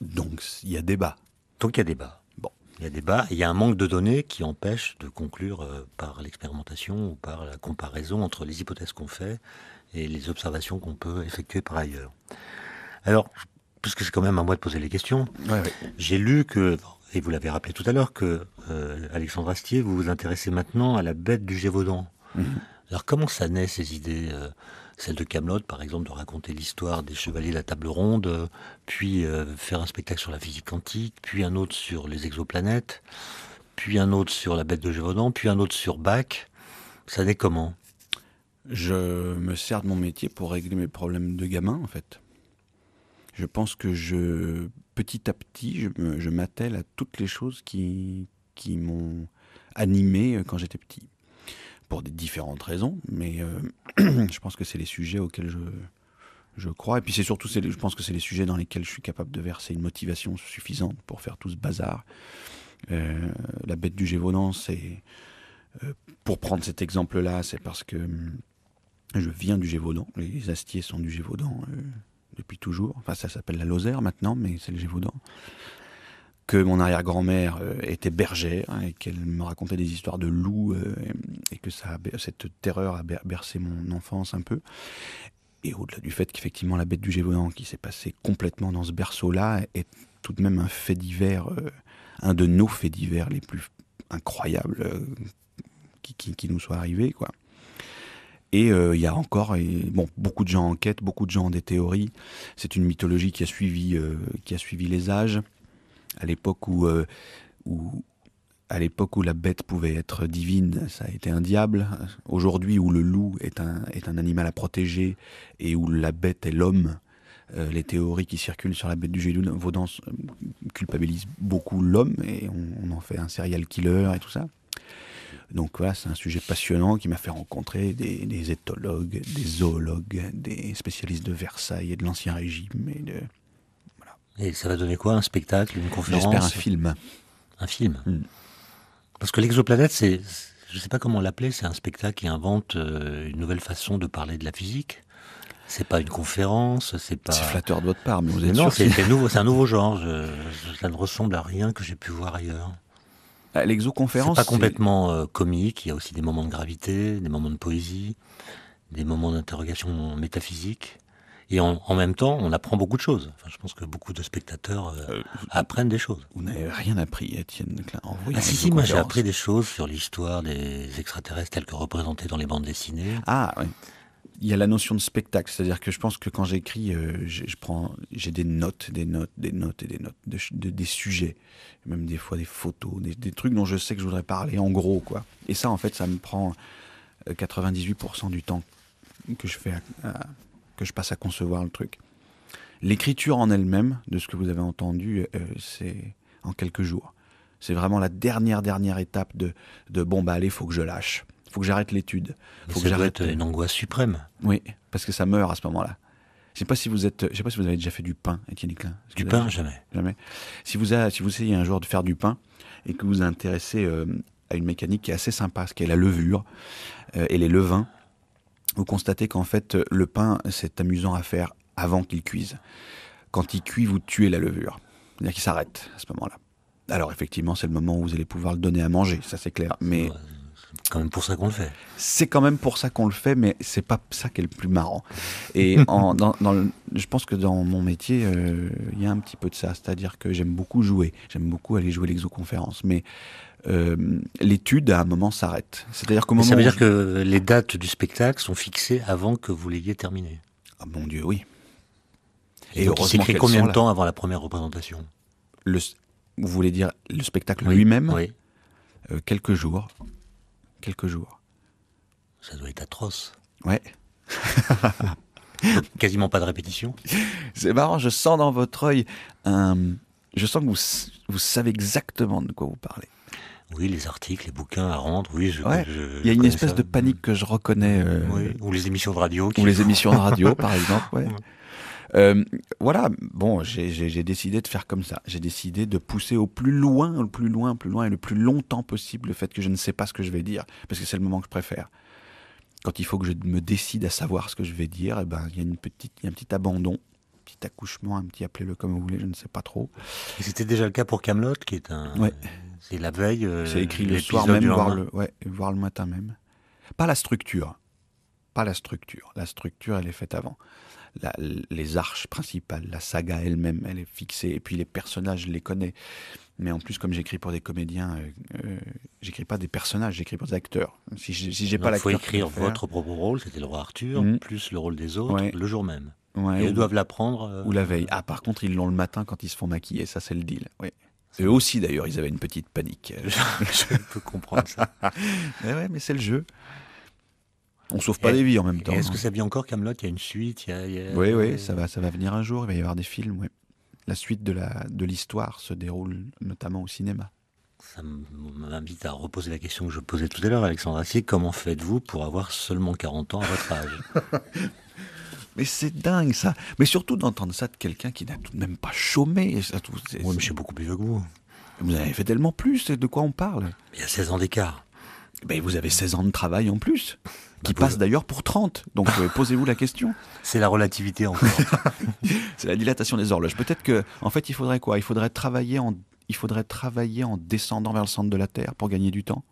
Donc il y a débat. Donc il y a débat. Bon, il y a débat. Il y a un manque de données qui empêche de conclure par l'expérimentation ou par la comparaison entre les hypothèses qu'on fait et les observations qu'on peut effectuer par ailleurs. Alors, puisque c'est quand même à moi de poser les questions, j'ai lu que, et vous l'avez rappelé tout à l'heure, que Alexandre Astier, vous vous intéressez maintenant à la bête du Gévaudan. Alors comment ça naît ces idées celle de Kaamelott, par exemple, de raconter l'histoire des chevaliers de la table ronde, puis faire un spectacle sur la physique quantique, puis un autre sur les exoplanètes, puis un autre sur la bête de Gévaudan, puis un autre sur Bach. Ça naît comment ? Je me sers de mon métier pour régler mes problèmes de gamin, en fait. Je pense que petit à petit, je m'attelle à toutes les choses qui m'ont animé quand j'étais petit. Pour des différentes raisons, mais je pense que c'est les sujets auxquels je crois. Et puis c'est surtout, je pense que c'est les sujets dans lesquels je suis capable de verser une motivation suffisante pour faire tout ce bazar. La bête du Gévaudan, c'est... pour prendre cet exemple-là, c'est parce que je viens du Gévaudan. Les Astiers sont du Gévaudan depuis toujours. Enfin, ça s'appelle la Lozère maintenant, mais c'est le Gévaudan. Que mon arrière-grand-mère était bergère et qu'elle me racontait des histoires de loups et que cette terreur a bercé mon enfance un peu. Et au-delà du fait qu'effectivement la bête du Gévaudan qui s'est passée complètement dans ce berceau-là est tout de même un fait divers, un de nos faits divers les plus incroyables qui nous soit arrivé, quoi. Et il y a encore, beaucoup de gens enquêtent, beaucoup de gens ont des théories. C'est une mythologie qui a suivi les âges. À l'époque où la bête pouvait être divine, ça a été un diable. Aujourd'hui, où le loup est un animal à protéger et où la bête est l'homme, les théories qui circulent sur la bête du Gévaudan culpabilisent beaucoup l'homme et on en fait un serial killer et tout ça. Donc voilà, c'est un sujet passionnant qui m'a fait rencontrer des éthologues, des zoologues, des spécialistes de Versailles et de l'Ancien Régime et de... Et ça va donner quoi? Un spectacle, une conférence? J'espère un film. Un film. Parce que l'exoplanète, je ne sais pas comment l'appeler, c'est un spectacle qui invente une nouvelle façon de parler de la physique. C'est pas une conférence, c'est pas... C'est flatteur de votre part, mais vous êtes non, sûr c'est un nouveau genre. Ça ne ressemble à rien que j'ai pu voir ailleurs. L'exoconférence, c'est pas complètement comique, il y a aussi des moments de gravité, des moments de poésie, des moments d'interrogation métaphysique. Et en même temps, on apprend beaucoup de choses. Enfin, je pense que beaucoup de spectateurs apprennent des choses. Vous n'avez rien appris, Étienne Klein. Si, moi j'ai appris des choses sur l'histoire des extraterrestres tels que représentés dans les bandes dessinées. Ah, oui. Il y a la notion de spectacle, c'est-à-dire que je pense que quand j'écris, j'ai des notes, des sujets, même des fois des photos, des trucs dont je sais que je voudrais parler en gros, quoi. Et ça, en fait, ça me prend 98% du temps que je passe à concevoir le truc. L'écriture en elle-même, de ce que vous avez entendu, c'est en quelques jours. C'est vraiment la dernière étape de bon, bah allez, faut que je lâche. Faut que j'arrête l'étude. Faut que j'arrête une angoisse suprême. Oui, parce que ça meurt à ce moment-là. Je sais pas si vous avez déjà fait du pain, Étienne Klein. Du pain, jamais. Jamais. Si vous essayez un jour de faire du pain et que vous vous intéressez à une mécanique qui est assez sympa, ce qui est la levure et les levains, vous constatez qu'en fait, le pain, c'est amusant à faire avant qu'il cuise. Quand il cuit, vous tuez la levure. C'est-à-dire qu'il s'arrête à ce moment-là. Alors effectivement, c'est le moment où vous allez pouvoir le donner à manger, ça c'est clair. Mais c'est quand même pour ça qu'on le fait. C'est quand même pour ça qu'on le fait, mais c'est pas ça qui est le plus marrant. Et je pense que dans mon métier, il y a un petit peu de ça. C'est-à-dire que j'aime beaucoup jouer. J'aime beaucoup aller jouer l'exoconférence. Mais l'étude, à un moment, s'arrête. C'est-à-dire qu'au moment ça veut dire que les dates du spectacle sont fixées avant que vous l'ayez terminé. Ah mon Dieu, oui. Et donc il s'écrit combien de temps avant la première représentation? Vous voulez dire le spectacle lui-même? Oui. Quelques jours. Quelques jours. Ça doit être atroce. Ouais. Quasiment pas de répétition. C'est marrant, je sens dans votre œil je sens que vous savez exactement de quoi vous parlez. Oui, les articles, les bouquins à rendre, oui. Il y a une espèce de panique que je reconnais. Oui, ou les émissions de radio. Ou les émissions de radio, par exemple, ouais. Voilà, bon, j'ai décidé de faire comme ça. J'ai décidé de pousser au plus loin et le plus longtemps possible le fait que je ne sais pas ce que je vais dire, parce que c'est le moment que je préfère. Quand il faut que je me décide à savoir ce que je vais dire, il y a un petit abandon, un petit accouchement, appelez-le comme vous voulez, je ne sais pas trop. Et c'était déjà le cas pour Kaamelott, qui est Ouais. C'est la veille. C'est écrit le l'épisode soir même, du lendemain. voire le matin même. Pas la structure. La structure, elle est faite avant. Les arches principales, la saga elle-même, elle est fixée. Et puis les personnages, je les connais. Mais en plus, comme j'écris pour des comédiens, j'écris pas des personnages, j'écris pour des acteurs. Si j'ai pas Il faut l'acteur écrire qui va faire- votre propre rôle, c'était le roi Arthur, plus le rôle des autres, Ouais. le jour même. Ouais, Et ils ou- doivent l'apprendre. Ou la veille. Ah, par contre, ils l'ont le matin quand ils se font maquiller. Ça, c'est le deal. Oui. Eux aussi, d'ailleurs, ils avaient une petite panique. Je peux comprendre ça. Mais c'est le jeu. On sauve pas des vies en même temps. Et est-ce que ça vit encore, Kaamelott? Il y a une suite Oui, ça va venir un jour. Il va y avoir des films. Ouais. La suite de l'histoire se déroule notamment au cinéma. Ça m'invite à reposer la question que je posais tout à l'heure, Alexandre Astier. Comment faites-vous pour avoir seulement 40 ans à votre âge? Mais c'est dingue ça. Mais surtout d'entendre ça de quelqu'un qui n'a tout de même pas chômé. Oui, mais je suis beaucoup plus vieux que vous. Vous avez fait tellement plus. De quoi on parle? Il y a 16 ans d'écart. Vous avez 16 ans de travail en plus. Qui passe d'ailleurs pour 30. Donc posez-vous la question. C'est la relativité encore. C'est la dilatation des horloges. Peut-être que, en fait, il faudrait quoi? Il faudrait travailler en descendant vers le centre de la Terre pour gagner du temps.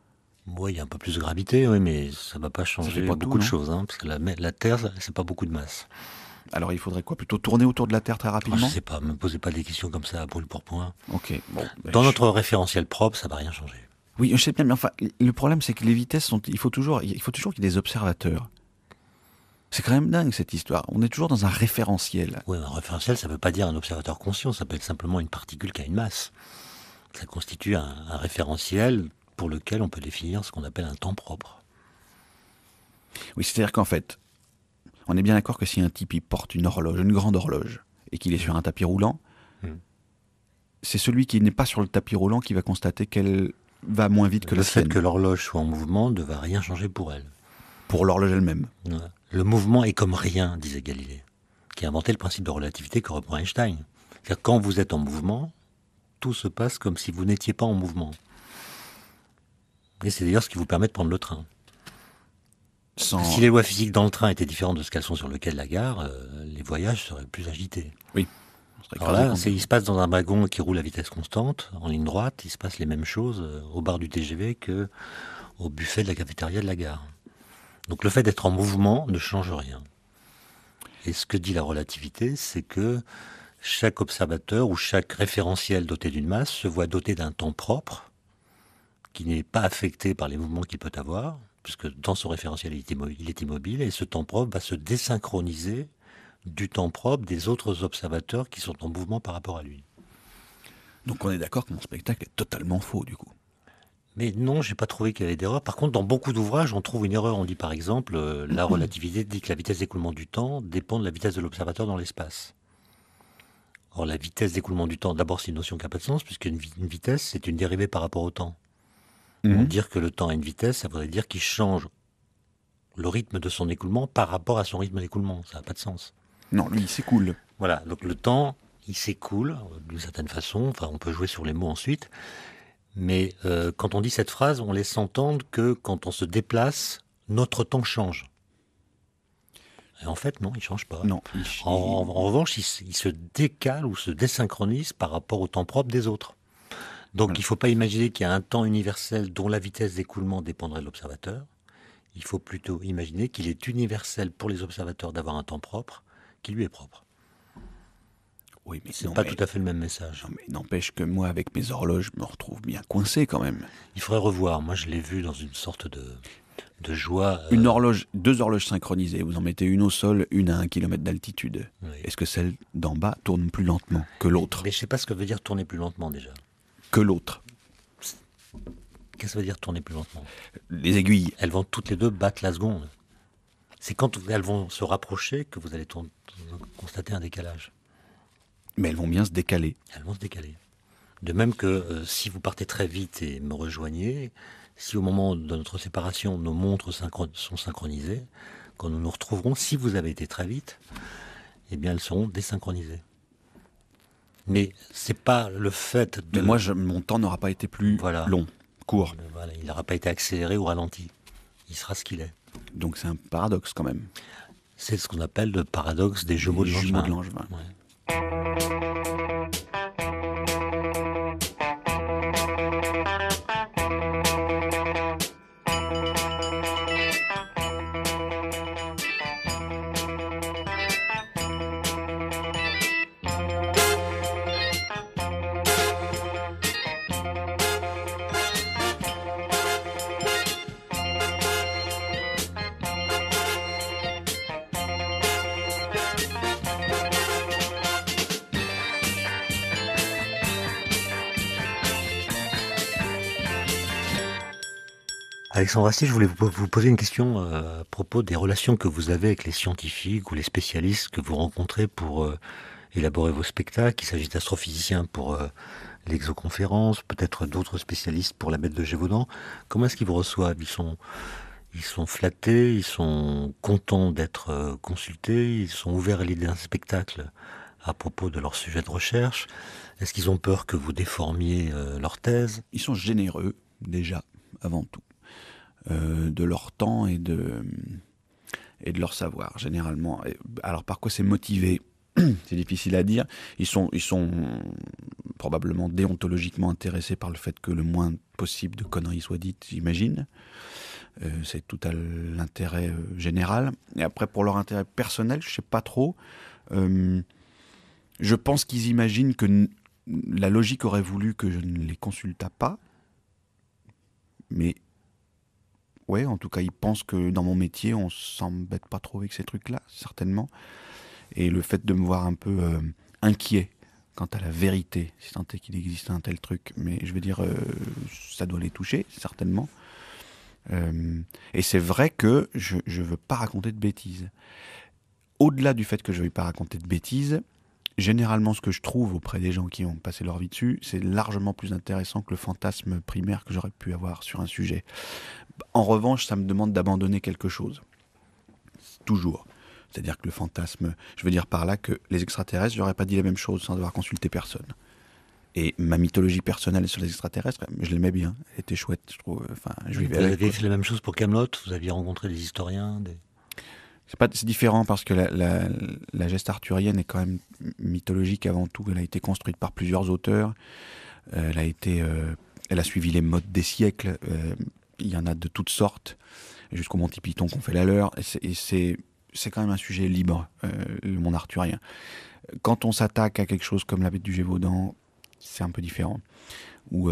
Oui, il y a un peu plus de gravité, oui, mais ça ne va pas changer pas beaucoup tout, de non choses. Parce que la Terre, c'est pas beaucoup de masse. Alors il faudrait quoi? Plutôt tourner autour de la Terre très Je rapidement? ne sais pas, ne me posez pas des questions comme ça à brûle pour point. Ok. Bon, Dans notre référentiel propre, ça ne va rien changer. Oui, je sais bien, mais enfin, le problème, c'est que les vitesses sont. Il faut toujours qu'il y ait des observateurs. C'est quand même dingue cette histoire. On est toujours dans un référentiel. Oui, un référentiel, ça ne veut pas dire un observateur conscient, ça peut être simplement une particule qui a une masse. Ça constitue un référentiel pour lequel on peut définir ce qu'on appelle un temps propre. Oui, c'est-à-dire qu'en fait, on est bien d'accord que si un type il porte une horloge, une grande horloge, et qu'il est sur un tapis roulant, c'est celui qui n'est pas sur le tapis roulant qui va constater qu'elle va moins vite que Le la fait sienne. que l'horloge soit en mouvement ne va rien changer pour elle. Pour l'horloge elle-même. Ouais. Le mouvement est comme rien, disait Galilée, qui a inventé le principe de relativité que reprend Einstein. C'est-à-dire quand vous êtes en mouvement, tout se passe comme si vous n'étiez pas en mouvement. Et c'est d'ailleurs ce qui vous permet de prendre le train. Si les lois physiques dans le train étaient différentes de ce qu'elles sont sur le quai de la gare, les voyages seraient plus agités. Oui. Alors là, il se passe dans un wagon qui roule à vitesse constante, en ligne droite, il se passe les mêmes choses au bar du TGV que au buffet de la cafétéria de la gare. Donc le fait d'être en mouvement ne change rien. Et ce que dit la relativité, c'est que chaque observateur ou chaque référentiel doté d'une masse se voit doté d'un temps propre qui n'est pas affecté par les mouvements qu'il peut avoir, puisque dans son référentiel il est immobile, et ce temps propre va se désynchroniser du temps propre des autres observateurs qui sont en mouvement par rapport à lui. Donc on est d'accord que mon spectacle est totalement faux du coup. Mais non, j'ai pas trouvé qu'il y avait d'erreur. Par contre, dans beaucoup d'ouvrages, on trouve une erreur. On dit par exemple, la relativité dit que la vitesse d'écoulement du temps dépend de la vitesse de l'observateur dans l'espace. Or, la vitesse d'écoulement du temps, d'abord, c'est une notion qui n'a pas de sens, puisqu'une vitesse, c'est une dérivée par rapport au temps. Donc, dire que le temps a une vitesse, ça voudrait dire qu'il change le rythme de son écoulement par rapport à son rythme d'écoulement. Ça n'a pas de sens. Non, lui, il s'écoule. Voilà, donc le temps, il s'écoule d'une certaine façon. Enfin, on peut jouer sur les mots ensuite. Mais quand on dit cette phrase, on laisse entendre que quand on se déplace, notre temps change. Et en fait, non, il ne change pas. Non. En revanche, il se décale ou se désynchronise par rapport au temps propre des autres. Donc il ne faut pas imaginer qu'il y a un temps universel dont la vitesse d'écoulement dépendrait de l'observateur. Il faut plutôt imaginer qu'il est universel pour les observateurs d'avoir un temps propre qui lui est propre. Oui, mais C'est pas tout à fait le même message. Non, mais n'empêche que moi, avec mes horloges, je me retrouve bien coincé quand même. Il faudrait revoir. Moi, je l'ai vu dans une sorte de joie. Deux horloges synchronisées. Vous en mettez une au sol, une à 1 km d'altitude. Oui. Est-ce que celle d'en bas tourne plus lentement que l'autre? Mais je ne sais pas ce que veut dire tourner plus lentement déjà. Que l'autre. Qu'est-ce que ça veut dire tourner plus lentement? Les aiguilles. Elles vont toutes les deux battre la seconde. C'est quand elles vont se rapprocher que vous allez constater un décalage. Mais elles vont bien se décaler. Elles vont se décaler. De même que si vous partez très vite et me rejoignez, si au moment de notre séparation, nos montres sont synchronisées, quand nous nous retrouverons, si vous avez été très vite, eh bien elles seront désynchronisées. Mais c'est pas le fait de... Mais moi, mon temps n'aura pas été plus long, court. Voilà, il n'aura pas été accéléré ou ralenti. Il sera ce qu'il est. Donc c'est un paradoxe quand même. C'est ce qu'on appelle le paradoxe des jumeaux de Langevin. Ouais. Alexandre Astier, je voulais vous poser une question à propos des relations que vous avez avec les scientifiques ou les spécialistes que vous rencontrez pour élaborer vos spectacles. Il s'agit d'astrophysiciens pour l'exoconférence, peut-être d'autres spécialistes pour la bête de Gévaudan. Comment est-ce qu'ils vous reçoivent ? Ils sont flattés, ils sont contents d'être consultés, ils sont ouverts à l'idée d'un spectacle à propos de leur sujet de recherche. Est-ce qu'ils ont peur que vous déformiez leur thèse ? Ils sont généreux, déjà, avant tout. De leur temps et de leur savoir, généralement. Alors, par quoi c'est motivé ? C'est difficile à dire. Ils sont probablement déontologiquement intéressés par le fait que le moins possible de conneries soient dites, j'imagine. C'est tout à l'intérêt général. Et après, pour leur intérêt personnel, je ne sais pas trop. Je pense qu'ils imaginent que la logique aurait voulu que je ne les consultât pas. Mais ouais, en tout cas, ils pensent que dans mon métier, on s'embête pas trop avec ces trucs-là, certainement. Et le fait de me voir un peu inquiet quant à la vérité, si tant est qu'il existe un tel truc, mais je veux dire, ça doit les toucher, certainement. Et c'est vrai que je veux pas raconter de bêtises. Au-delà du fait que je ne veux pas raconter de bêtises, généralement, ce que je trouve auprès des gens qui ont passé leur vie dessus, c'est largement plus intéressant que le fantasme primaire que j'aurais pu avoir sur un sujet. En revanche, ça me demande d'abandonner quelque chose. Toujours. C'est-à-dire que le fantasme, je veux dire par là que les extraterrestres, j'aurais pas dit la même chose sans devoir consulter personne. Et ma mythologie personnelle sur les extraterrestres, je l'aimais bien. Elle était chouette, je trouve. Enfin, je vivais avec. Vous avez fait la même chose pour Kaamelott ? Vous aviez rencontré des historiens C'est différent parce que la geste arthurienne est quand même mythologique avant tout. Elle a été construite par plusieurs auteurs. Elle a suivi les modes des siècles. Il y en a de toutes sortes, jusqu'au Monty Python qu'on fait la leur. Et c'est quand même un sujet libre, le monde arthurien. Quand on s'attaque à quelque chose comme la bête du Gévaudan, c'est un peu différent. Ou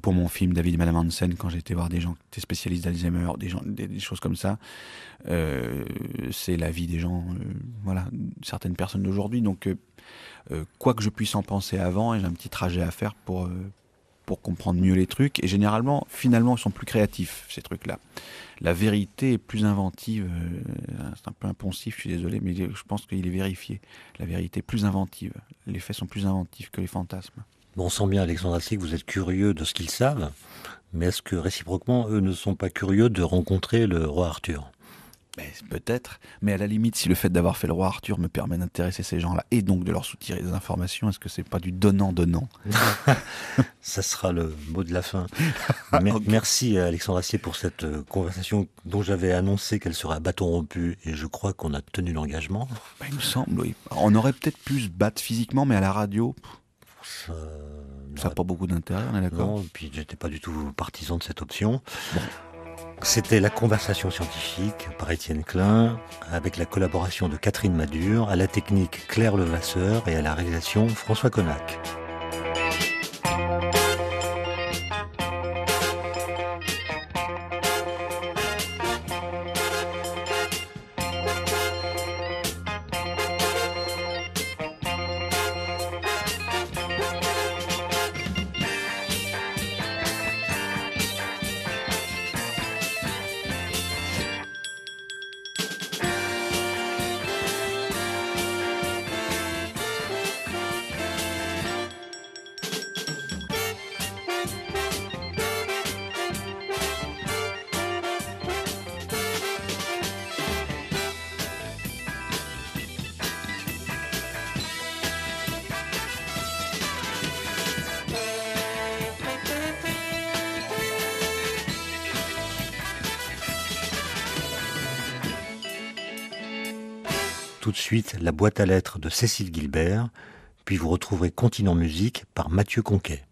pour mon film David et Madame Hansen, quand j'ai été voir des gens qui étaient spécialistes d'Alzheimer, des choses comme ça, c'est la vie des gens, certaines personnes d'aujourd'hui. Donc, quoi que je puisse en penser avant, j'ai un petit trajet à faire pour comprendre mieux les trucs. Et généralement, finalement, ils sont plus créatifs, ces trucs-là. La vérité est plus inventive. C'est un peu impensif, je suis désolé, mais je pense qu'il est vérifié. La vérité est plus inventive. Les faits sont plus inventifs que les fantasmes. Bon, on sent bien, Alexandre Astier, que vous êtes curieux de ce qu'ils savent, mais est-ce que réciproquement, eux ne sont pas curieux de rencontrer le roi Arthur ? Peut-être, mais à la limite, si le fait d'avoir fait le roi Arthur me permet d'intéresser ces gens-là et donc de leur soutirer des informations, est-ce que c'est pas du donnant-donnant ? Ça sera le mot de la fin. Merci Alexandre Astier pour cette conversation dont j'avais annoncé qu'elle serait à bâton rompu et je crois qu'on a tenu l'engagement. Il me semble, oui. On aurait peut-être pu se battre physiquement, mais à la radio, ça n'a pas beaucoup d'intérêt, on est d'accord ? Non, et puis j'étais pas du tout partisan de cette option. Bon. C'était La Conversation scientifique par Étienne Klein, avec la collaboration de Catherine Madure, à la technique Claire Levasseur et à la réalisation François Connac. tout de suite la boîte à lettres de Cécile Gilbert, puis vous retrouverez Continent Musique par Mathieu Conquet.